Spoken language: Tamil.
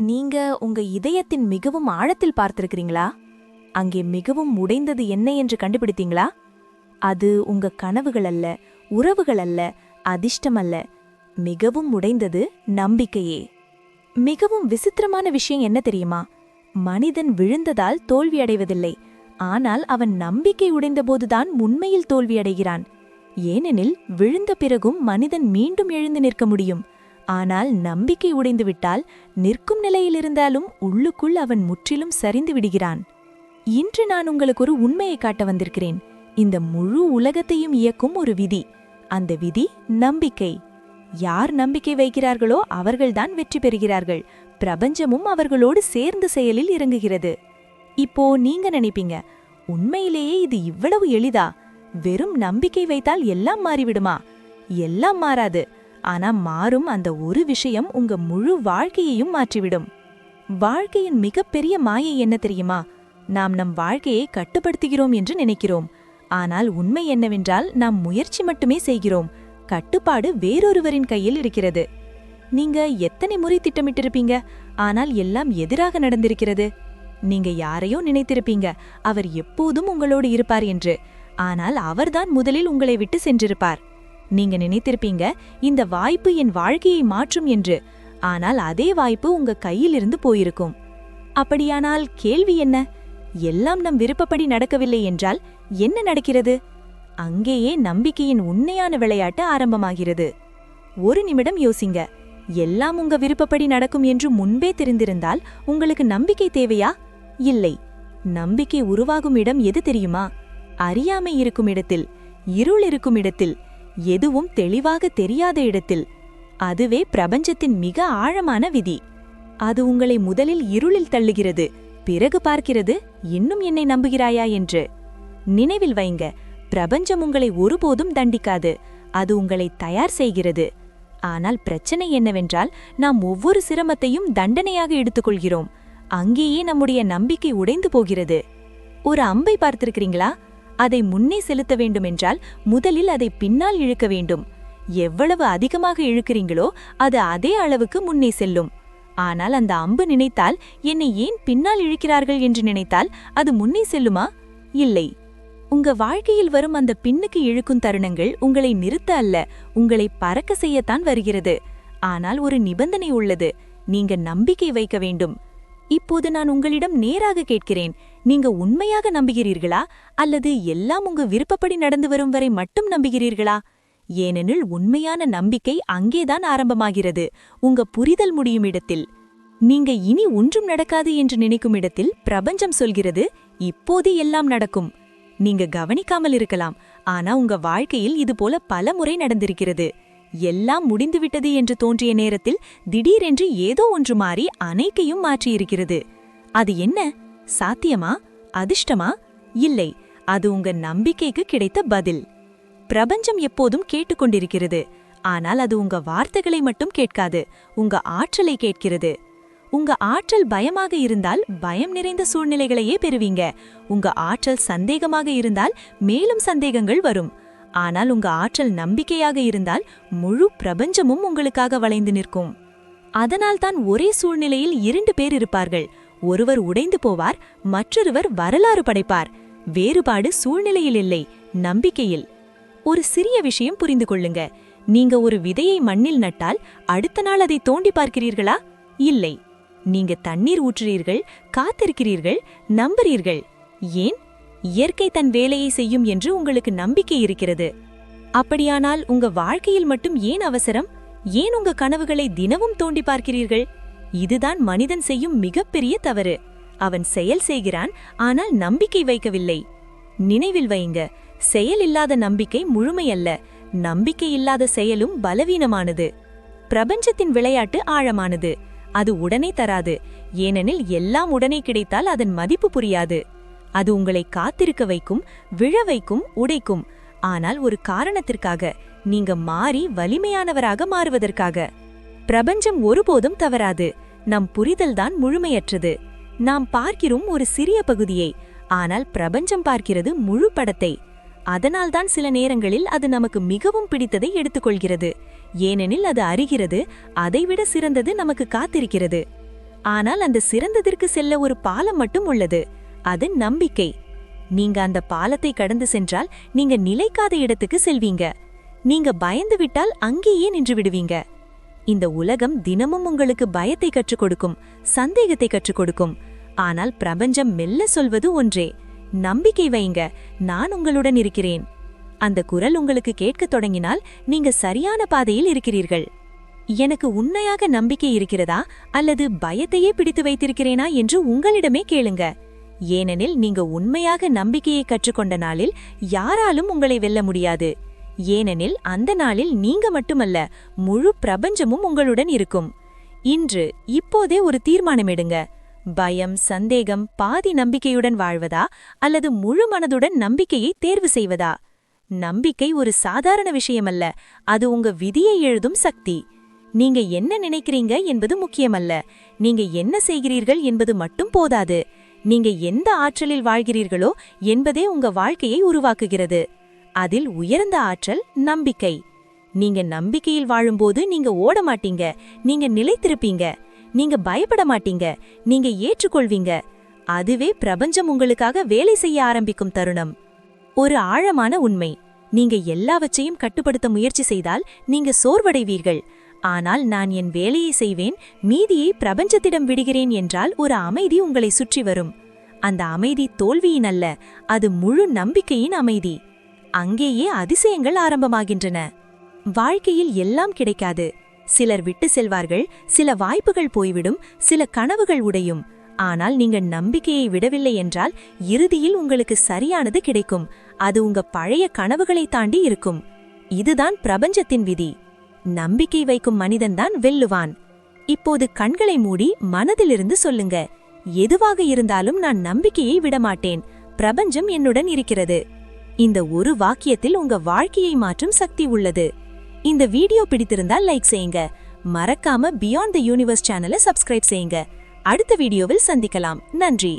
நீங்க உங்க இதயத்தின் மிகவும் ஆழத்தில் பார்த்திருக்கிறீங்களா? அங்கே மிகவும் உடைந்தது என்ன என்று கண்டுபிடித்தீங்களா? அது உங்க கனவுகள் அல்ல, உறவுகள் அல்ல, அதிர்ஷ்டம் அல்ல. மிகவும் உடைந்தது நம்பிக்கையே. மிகவும் விசித்திரமான விஷயம் என்ன தெரியுமா? மனிதன் விழுந்ததால் தோல்வியடைவதில்லை, ஆனால் அவன் நம்பிக்கை உடைந்தபோதுதான் உண்மையில் தோல்வியடைகிறான். ஏனெனில் விழுந்த பிறகும் மனிதன் மீண்டும் எழுந்து நிற்க முடியும். ஆனால் நம்பிக்கை உடைந்துவிட்டால் நிற்கும் நிலையில் இருந்தாலும் உள்ளுக்குள் அவன் முற்றிலும் சரிந்து விடுகிறான். இன்று நான் உங்களுக்கு ஒரு உண்மையை காட்ட வந்திருக்கிறேன். இந்த முழு உலகத்தையும் இயக்கும் ஒரு விதி. அந்த விதி நம்பிக்கை. யார் நம்பிக்கை வைக்கிறார்களோ அவர்கள்தான் வெற்றி பெறுகிறார்கள். பிரபஞ்சமும் அவர்களோடு சேர்ந்து செயலில் இறங்குகிறது. இப்போ நீங்க நினைப்பீங்க, உண்மையிலேயே இது இவ்வளவு எளிதா? வெறும் நம்பிக்கை வைத்தால் எல்லாம் மாறிவிடுமா? எல்லாம் மாறாது. ஆனா மாறும் அந்த ஒரு விஷயம் உங்க முழு வாழ்க்கையையும் மாற்றிவிடும். வாழ்க்கையின் மிகப்பெரிய மாயை என்ன தெரியுமா? நாம் நம் வாழ்க்கையை கட்டுப்படுத்துகிறோம் என்று நினைக்கிறோம். ஆனால் உண்மை என்னவென்றால் நாம் முயற்சி மட்டுமே செய்கிறோம். கட்டுப்பாடு வேறொருவரின் கையில் இருக்கிறது. நீங்க எத்தனை முறை திட்டமிட்டிருப்பீங்க, ஆனால் எல்லாம் எதிராக நடந்திருக்கிறது. நீங்க யாரையோ நினைத்திருப்பீங்க, அவர் எப்போதும் உங்களோடு இருப்பார் என்று. ஆனால் அவர்தான் முதலில் உங்களை விட்டு சென்றிருப்பார். நீங்க நினைத்திருப்பீங்க, இந்த வாய்ப்பு என் வாழ்க்கையை மாற்றும் என்று. ஆனால் அதே வாய்ப்பு உங்க கையிலிருந்து போயிருக்கும். அப்படியானால் கேள்வி என்ன? எல்லாம் நம் விருப்பப்படி நடக்கவில்லை என்றால் என்ன நடக்கிறது? அங்கேயே நம்பிக்கையின் உண்மையான விளையாட்டு ஆரம்பமாகிறது. ஒரு நிமிடம் யோசிங்க. எல்லாம் உங்க விருப்பப்படி நடக்கும் என்று முன்பே தெரிந்திருந்தால் உங்களுக்கு நம்பிக்கை தேவையா? இல்லை. நம்பிக்கை உருவாகும் இடம் எது தெரியுமா? அறியாமை இருக்கும் இடத்தில், இருள் இருக்கும் இடத்தில், எதுவும் தெளிவாக தெரியாத இடத்தில். அதுவே பிரபஞ்சத்தின் மிக ஆழமான விதி. அது உங்களை முதலில் இருளில் தள்ளுகிறது, பிறகு பார்க்கிறது, இன்னும் என்னை நம்புகிறாயா என்று. நினைவில் வைங்க, பிரபஞ்சம் உங்களை ஒருபோதும் தண்டிக்காது, அது உங்களை தயார் செய்கிறது. ஆனால் பிரச்சனை என்னவென்றால் நாம் ஒவ்வொரு சிரமத்தையும் தண்டனையாக எடுத்துக்கொள்கிறோம். அங்கேயே நம்முடைய நம்பிக்கை உடைந்து போகிறது. ஒரு அம்பை பார்த்திருக்கிறீங்களா? அதை முன்னே செலுத்த வேண்டுமென்றால் முதலில் அதை பின்னால் இழுக்க வேண்டும். எவ்வளவு அதிகமாக இழுக்கிறீங்களோ அது அதே அளவுக்கு முன்னே செல்லும். ஆனால் அந்த அம்பு நினைத்தால், என்னை ஏன் பின்னால் இழுக்கிறார்கள் என்று நினைத்தால் அது முன்னே செல்லுமா? இல்லை. உங்க வாழ்க்கையில் வரும் அந்த பின்னுக்கு இழுக்கும் தருணங்கள் உங்களை நிறுத்த அல்ல, உங்களை பறக்க செய்யத்தான் வருகிறது. ஆனால் ஒரு நிபந்தனை உள்ளது. நீங்க நம்பிக்கை வைக்க வேண்டும். இப்போது நான் உங்களிடம் நேராக கேட்கிறேன், நீங்க உண்மையாக நம்புகிறீர்களா, அல்லது எல்லாம் உங்க விருப்பப்படி நடந்து வரும் வரை மட்டும் நம்புகிறீர்களா? ஏனெனில் உண்மையான நம்பிக்கை அங்கேதான் ஆரம்பமாகிறது, உங்க புரிதல் முடியும் இடத்தில். நீங்க இனி ஒன்றும் நடக்காது என்று நினைக்கும் இடத்தில் பிரபஞ்சம் சொல்கிறது, இப்போது எல்லாம் நடக்கும். நீங்க கவனிக்காமல் இருக்கலாம், ஆனா உங்க வாழ்க்கையில் இது போல பல முறை நடந்திருக்கிறது. எல்லாம் முடிந்துவிட்டது என்று தோன்றிய நேரத்தில் திடீரென்று ஏதோ ஒன்று மாறி அனைத்தையும் மாற்றியிருக்கிறது. அது என்ன? சாத்தியமா? அதிர்ஷ்டமா? இல்லை, அது உங்க நம்பிக்கைக்கு கிடைத்த பதில். பிரபஞ்சம் எப்போதும் கேட்டுக்கொண்டிருக்கிறது, ஆனால் அது உங்க வார்த்தைகளை மட்டும் கேட்காது, உங்க ஆற்றலை கேட்கிறது. உங்க ஆற்றல் பயமாக இருந்தால் பயம் நிறைந்த சூழ்நிலைகளையே பெறுவீங்க. உங்க ஆற்றல் சந்தேகமாக இருந்தால் மேலும் சந்தேகங்கள் வரும். ஆனால் உங்க ஆற்றல் நம்பிக்கையாக இருந்தால் முழு பிரபஞ்சமும் உங்களுக்காக வளைந்து நிற்கும். அதனால்தான் ஒரே சூழ்நிலையில் 2 பேர் இருப்பார்கள். ஒருவர் உடைந்து போவார், மற்றொருவர் வரலாறு படைப்பார். வேறுபாடு சூழ்நிலையில் இல்லை, நம்பிக்கையில். ஒரு சிறிய விஷயம் புரிந்து கொள்ளுங்க. நீங்க ஒரு விதையை மண்ணில் நட்டால் அடுத்த நாள் அதை தோண்டி பார்க்கிறீர்களா? இல்லை. நீங்க தண்ணீர் ஊற்றுறீர்கள், காத்திருக்கிறீர்கள், நம்புறீர்கள். ஏன்? இயற்கை தன் வேலையை செய்யும் என்று உங்களுக்கு நம்பிக்கை இருக்கிறது. அப்படியானால் உங்க வாழ்க்கையில் மட்டும் ஏன் அவசரம்? ஏன் உங்க கனவுகளை தினமும் தோண்டி பார்க்கிறீர்கள்? இதுதான் மனிதன் செய்யும் மிகப்பெரிய தவறு. அவன் செயல் செய்கிறான், ஆனால் நம்பிக்கை வைக்கவில்லை. நினைவில் வைங்க, செயல் இல்லாத நம்பிக்கை முழுமையல்ல, நம்பிக்கை இல்லாத செயலும் பலவீனமானது. பிரபஞ்சத்தின் விளையாட்டு ஆழமானது. அது உடனே தராது, ஏனெனில் எல்லாம் உடனே கிடைத்தால் அதன் மதிப்பு புரியாது. அது உங்களை காத்திருக்க வைக்கும், விழ வைக்கும், உடைக்கும். ஆனால் ஒரு காரணத்திற்காக, நீங்க மாறி வலிமையானவராக மாறுவதற்காக. பிரபஞ்சம் ஒருபோதும் தவறாது, நம் புரிதல்தான் முழுமையற்றது. நாம் பார்க்கிறோம் ஒரு சிறிய பகுதியை, ஆனால் பிரபஞ்சம் பார்க்கிறது முழு படத்தை. அதனால்தான் சில நேரங்களில் அது நமக்கு மிகவும் பிடித்ததை எடுத்துக்கொள்கிறது. ஏனெனில் அது அறிகிறது, அதைவிட சிறந்தது நமக்கு காத்திருக்கிறது. ஆனால் அந்த சிறந்ததற்கு செல்ல ஒரு பாலம் மட்டும் உள்ளது. அது நம்பிக்கை. நீங்க அந்த பாலத்தை கடந்து சென்றால் நீங்க நிலைக்காத இடத்துக்கு செல்வீங்க. நீங்க பயந்து விட்டால் அங்கேயே நின்று விடுவீங்க. இந்த உலகம் தினமும் உங்களுக்கு பயத்தை கற்றுக் கொடுக்கும், சந்தேகத்தை கற்றுக் கொடுக்கும். ஆனால் பிரபஞ்சம் மெல்ல சொல்வது ஒன்றே: நம்பிக்கை வைங்க, நான் உங்களுடன் இருக்கிறேன். அந்த குரல் உங்களுக்கு கேட்கத் தொடங்கினால் நீங்க சரியான பாதையில் இருக்கிறீர்கள். எனக்கு உண்மையாக நம்பிக்கை இருக்கிறதா அல்லது பயத்தையே பிடித்து வைத்திருக்கிறேனா என்று உங்களிடமே கேளுங்க. ஏனெனில் நீங்க உண்மையாக நம்பிக்கையை கற்றுக்கொண்ட நாளில் யாராலும் உங்களை வெல்ல முடியாது. ஏனெனில் அந்த நாளில் நீங்க மட்டுமல்ல, முழு பிரபஞ்சமும் உங்களுடன் இருக்கும். இன்று இப்போதே ஒரு தீர்மானம் எடுங்க. பயம், சந்தேகம், பாதி நம்பிக்கையுடன் வாழ்வதா அல்லது முழு மனதுடன் நம்பிக்கையை தேர்வு செய்வதா? நம்பிக்கை ஒரு சாதாரண விஷயமல்ல, அது உங்க விதியை எழுதும் சக்தி. நீங்க என்ன நினைக்கிறீங்க என்பது முக்கியமல்ல, நீங்க என்ன செய்கிறீர்கள் என்பது மட்டும் போதாது. நீங்க எந்த ஆற்றலில் வாழ்கிறீர்களோ என்பதே உங்க வாழ்க்கையை உருவாக்குகிறது. அதில் உயர்ந்த ஆற்றல் நம்பிக்கை. நீங்க நம்பிக்கையில் வாழும்போது நீங்க ஓட மாட்டீங்க, நீங்க நிலைத்திருப்பீங்க. நீங்க பயப்பட மாட்டீங்க, நீங்க ஏற்றுக்கொள்வீங்க. அதுவே பிரபஞ்சம் உங்களுக்காக வேலை செய்ய ஆரம்பிக்கும் தருணம். ஒரு ஆழமான உண்மை: நீங்க எல்லாவற்றையும் கட்டுப்படுத்த முயற்சி செய்தால் நீங்க சோர்வடைவீர்கள். ஆனால் நான் என் வேலையை செய்வேன், மீதியை பிரபஞ்சத்திடம் விடுகிறேன் என்றால் ஒரு அமைதி உங்களை சுற்றி வரும். அந்த அமைதி தோல்வியின் அல்ல, அது முழு நம்பிக்கையின் அமைதி. அங்கேயே அதிசயங்கள் ஆரம்பமாகின்றன. வாழ்க்கையில் எல்லாம் கிடைக்காது. சிலர் விட்டு செல்வார்கள், சில வாய்ப்புகள் போய்விடும், சில கனவுகள் உடையும். ஆனால் நீங்கள் நம்பிக்கையை விடவில்லை என்றால் இறுதியில் உங்களுக்கு சரியானது கிடைக்கும். அது உங்க பழைய கனவுகளை தாண்டி இருக்கும். இதுதான் பிரபஞ்சத்தின் விதி. நம்பிக்கை வைக்கும் மனிதன்தான் வெல்லுவான். இப்போது கண்களை மூடி மனதிலிருந்து சொல்லுங்க: எதுவாக இருந்தாலும் நான் நம்பிக்கையை விடமாட்டேன், பிரபஞ்சம் என்னுடன் இருக்கிறது. இந்த ஒரு வாக்கியத்தில் உங்க வாழ்க்கையை மாற்றும் சக்தி உள்ளது. இந்த வீடியோ பிடித்திருந்தால் லைக் செய்யுங்க. மறக்காம பியாண்ட் தி யூனிவர்ஸ் சேனலை சப்ஸ்கிரைப் செய்யுங்க. அடுத்த வீடியோவில் சந்திக்கலாம். நன்றி.